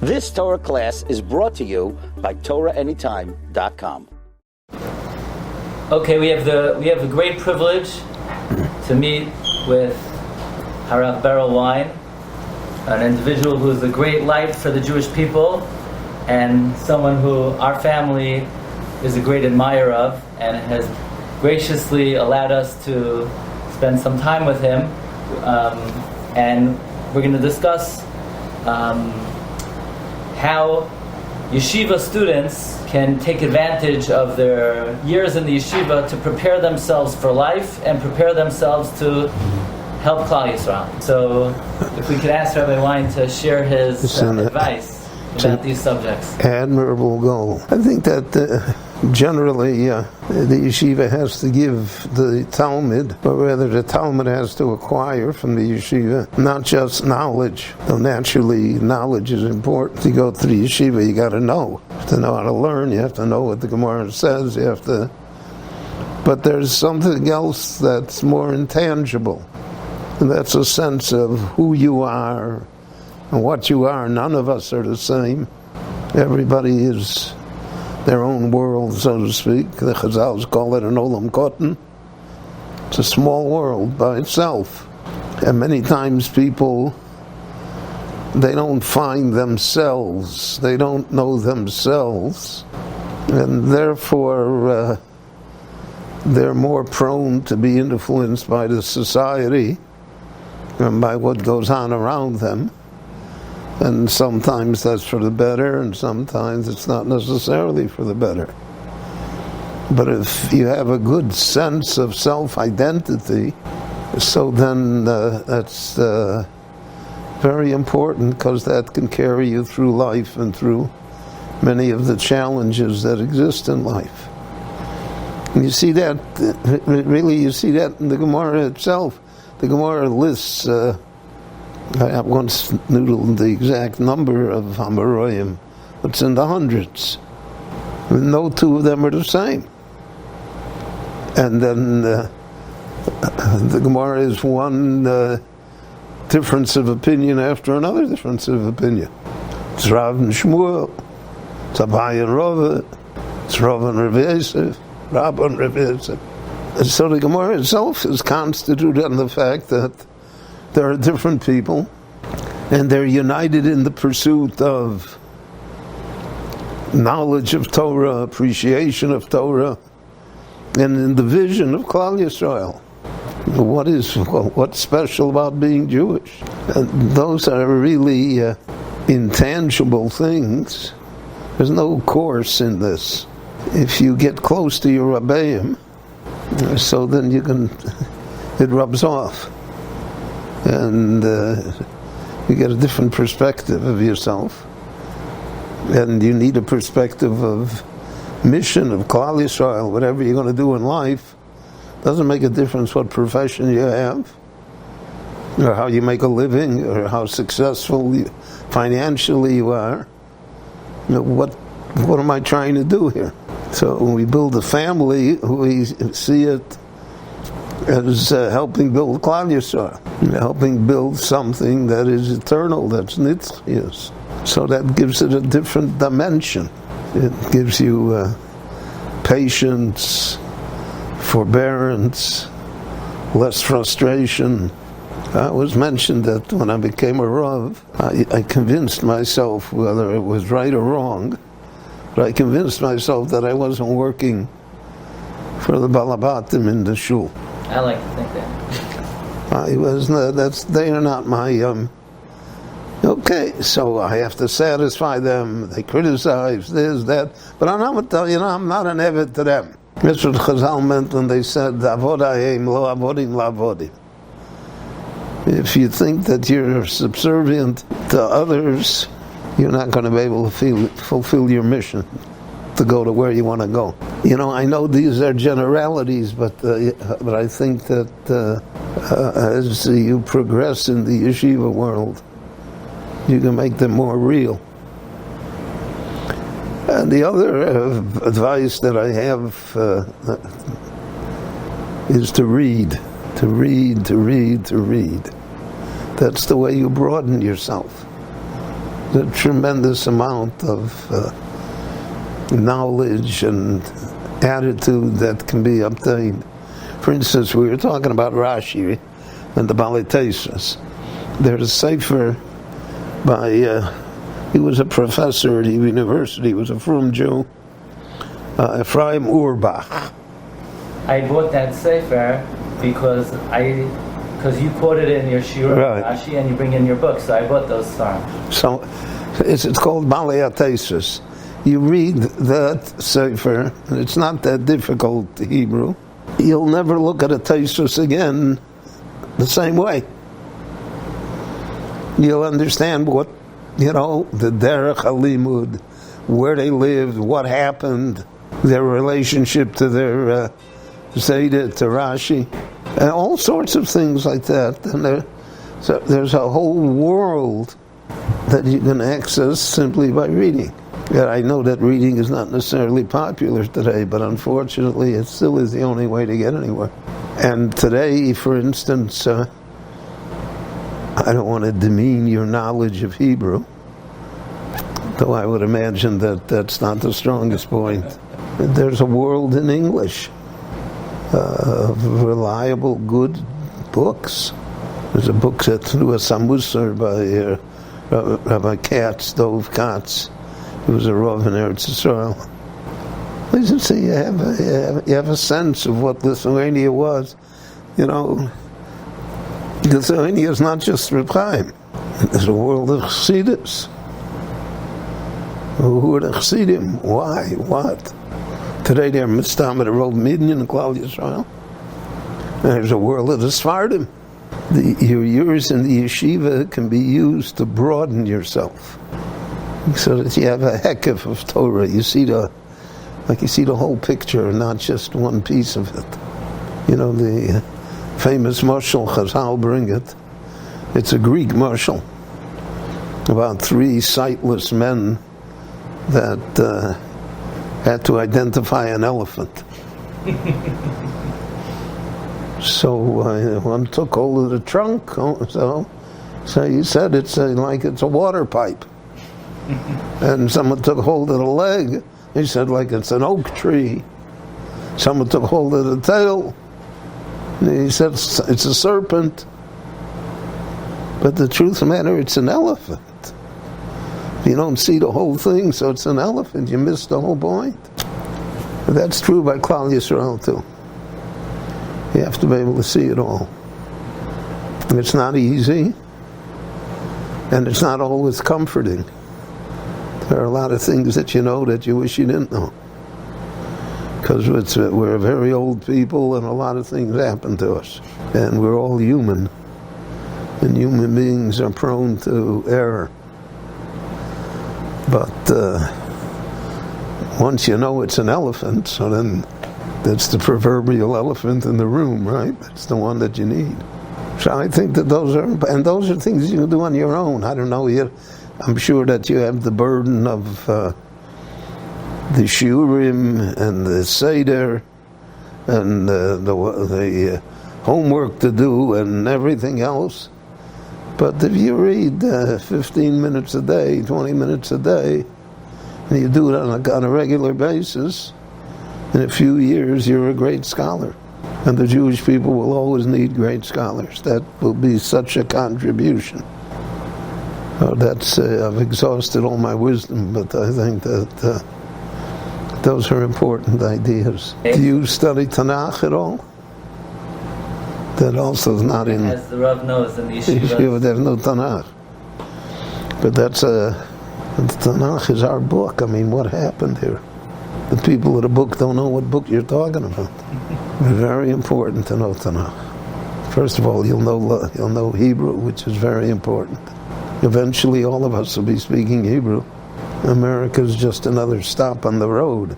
This Torah class is brought to you by TorahAnytime.com. Okay, we have the great privilege to meet with Harav Berel Wein, an individual who is a great light for the Jewish people, and someone who our family is a great admirer of, and has graciously allowed us to spend some time with him. And we're going to discuss how Yeshiva students can take advantage of their years in the Yeshiva to prepare themselves for life and prepare themselves to help Klal Yisrael. So if we could ask Rabbi Wein to share his advice about these subjects. Admirable goal. I think that generally the yeshiva has to give the Talmud, but rather the Talmud has to acquire from the yeshiva not just knowledge, though naturally knowledge is important. To go to the yeshiva, you got to know. You have to know how to learn, you have to know what the Gemara says, you have to... But there's something else that's more intangible, and that's a sense of who you are and what you are. None of us are the same. Everybody is their own world, so to speak. The Chazals call it an olam kotan. It's a small world by itself. And many times people, they don't find themselves. They don't know themselves. And therefore, they're more prone to be influenced by the society and by what goes on around them. And sometimes that's for the better, and sometimes it's not necessarily for the better. But if you have a good sense of self-identity, so then that's very important, because that can carry you through life and through many of the challenges that exist in life. And you see that, really you see that in the Gemara itself. The Gemara lists... I once noodled the exact number of Hamarayim. It's in the hundreds. No two of them are the same. And then the Gemara is one difference of opinion after another difference of opinion. It's Rav and Shmuel, it's Abai and Rava, it's Rav and Rav Yosef, Rab and Rav Yosef. And so the Gemara itself is constituted on the fact that there are different people, and they're united in the pursuit of knowledge of Torah, appreciation of Torah, and in the vision of Klal Yisrael. What's special about being Jewish? And those are really intangible things. There's no course in this. If you get close to your Rabbeim, so then it rubs off. And you get a different perspective of yourself, and you need a perspective of mission of Klal Yisrael. Whatever you're going to do in life, doesn't make a difference what profession you have, or how you make a living, or how successful financially you are. You know, what am I trying to do here? So when we build a family, we see it as helping build Klal Yisrael, helping build something that is eternal, that's nitzchias. So that gives it a different dimension. It gives you patience, forbearance, less frustration. It was mentioned that when I became a Rav, I convinced myself, whether it was right or wrong, but I convinced myself that I wasn't working for the Balabatim in the shul. I like to think that. They are not my, okay, so I have to satisfy them. They criticize this, that, but I'm not an eved to them. That's what Chazal meant when they said, Avodayim lo avodim la'avodim. If you think that you're subservient to others, you're not going to be able to fulfill your mission to go to where you want to go. I know these are generalities, but I think that as you progress in the yeshiva world, you can make them more real. And the other advice that I have is to read. To read. That's the way you broaden yourself. a tremendous amount of knowledge and attitude that can be obtained. For instance, we were talking about Rashi and the Balei Tosfos. There's a sefer by, he was a professor at the university, he was a frum Jew, Ephraim Urbach. I bought that sefer because you quoted it in your Shiurim, right, Rashi, and you bring in your book, so I bought those songs. So it's called Balei Tosfos. You read that sefer, and it's not that difficult, Hebrew. You'll never look at a Tosfos again the same way. You'll understand what, the derech halimud, where they lived, what happened, their relationship to their Zayda, to Rashi, and all sorts of things like that. And there's a whole world that you can access simply by reading. Yeah, I know that reading is not necessarily popular today, but unfortunately it still is the only way to get anywhere. And today, for instance, I don't want to demean your knowledge of Hebrew, though I would imagine that that's not the strongest point. There's a world in English of reliable, good books. There's a book that's through a Samusar by Rabbi Dov Katz. He was a Rav in Eretz Yisrael. Listen, see, you have a sense of what Lithuania was. Lithuania is not just Reb Chaim. There's a world of Chassidus. Who are the Chassidim? Why? What? Today they're Mistamid Rov Midyan and Klal Yisrael. There's a world of the Sfardim. Your years in the yeshiva can be used to broaden yourself, so that you have a hekef of Torah. You see the whole picture, not just one piece of it. The famous mashal Chazal bring it. It's a Greek mashal about three sightless men that had to identify an elephant. So one took hold of the trunk. So he said it's like it's a water pipe. And someone took hold of the leg. He said like it's an oak tree. Someone took hold of the tail. And he said it's a serpent. But the truth of the matter, it's an elephant. You don't see the whole thing, so it's an elephant. You miss the whole point. But that's true by Klal Yisrael too. You have to be able to see it all. And it's not easy, and it's not always comforting. There are a lot of things that you know that you wish you didn't know. Because we're very old people, and a lot of things happen to us. And we're all human. And human beings are prone to error. But once you know it's an elephant, so then that's the proverbial elephant in the room, right? That's the one that you need. So I think that those are things you can do on your own. I don't know, I'm sure that you have the burden of the Shiurim and the Seder and the homework to do and everything else. But if you read 15 minutes a day, 20 minutes a day, and you do it on a regular basis, in a few years you're a great scholar. And the Jewish people will always need great scholars. That will be such a contribution. I've exhausted all my wisdom, but I think that those are important ideas. Do you study Tanakh at all? That also is not in... As the Rav knows, in the Yeshiva, there's no Tanakh. But the Tanakh is our book. I mean, what happened here? The people of the book don't know what book you're talking about. Very important to know Tanakh. First of all, you'll know Hebrew, which is very important. Eventually, all of us will be speaking Hebrew. America's just another stop on the road.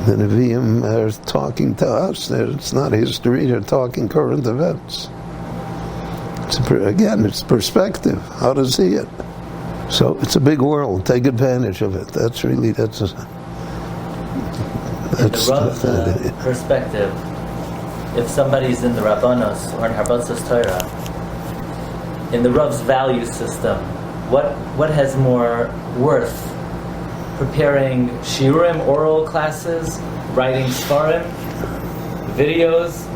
The Nevi'im are talking to us. It's not history, they're talking current events. It's perspective, how to see it. So it's a big world, take advantage of it. That's the Rav's perspective. If somebody's in the Rabbanos or in Harbatzos Torah, in the Rav's value system, what has more worth? Preparing Shiurim, oral classes, writing Sfarim, videos?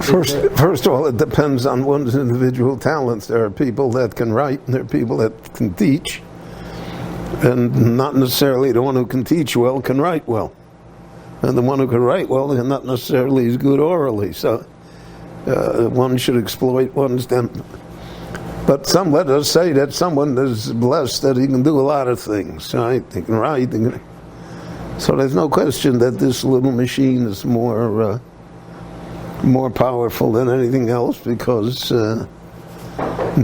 First of all, it depends on one's individual talents. There are people that can write, and there are people that can teach. And not necessarily the one who can teach well can write well. And the one who can write well is not necessarily as good orally. So one should exploit one's talent. But let us say that someone is blessed that he can do a lot of things, right? He can write. So there's no question that this little machine is more powerful than anything else, because in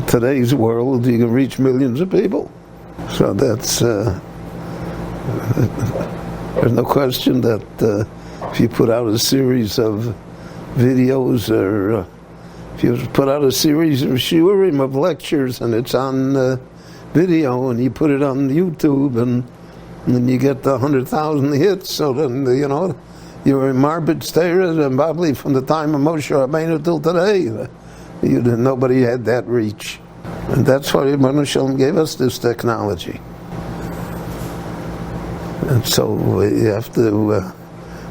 today's world you can reach millions of people. So that's there's no question that if you put out a series of videos, or if you put out a series of shiurim, of lectures, and it's on video, and you put it on YouTube, and you get 100,000 hits, so then you're in Marbit Steiras, and probably from the time of Moshe Rabbeinu till today, nobody had that reach. And that's why Rebbeinu Shalom gave us this technology. And so you have to,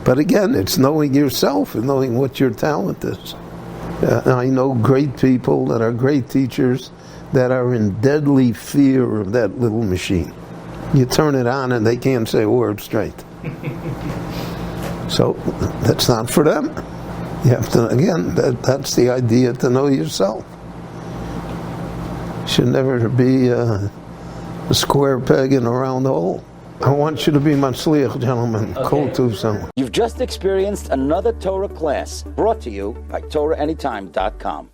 but again, it's knowing yourself and knowing what your talent is. I know great people that are great teachers that are in deadly fear of that little machine. You turn it on and they can't say a word straight. So that's not for them. You have to, again, that's the idea, to know yourself. Should never be a square peg in a round hole. I want you to be Matzliach, gentlemen. Okay. Kol Tuv Sam. You've just experienced another Torah class brought to you by TorahAnytime.com.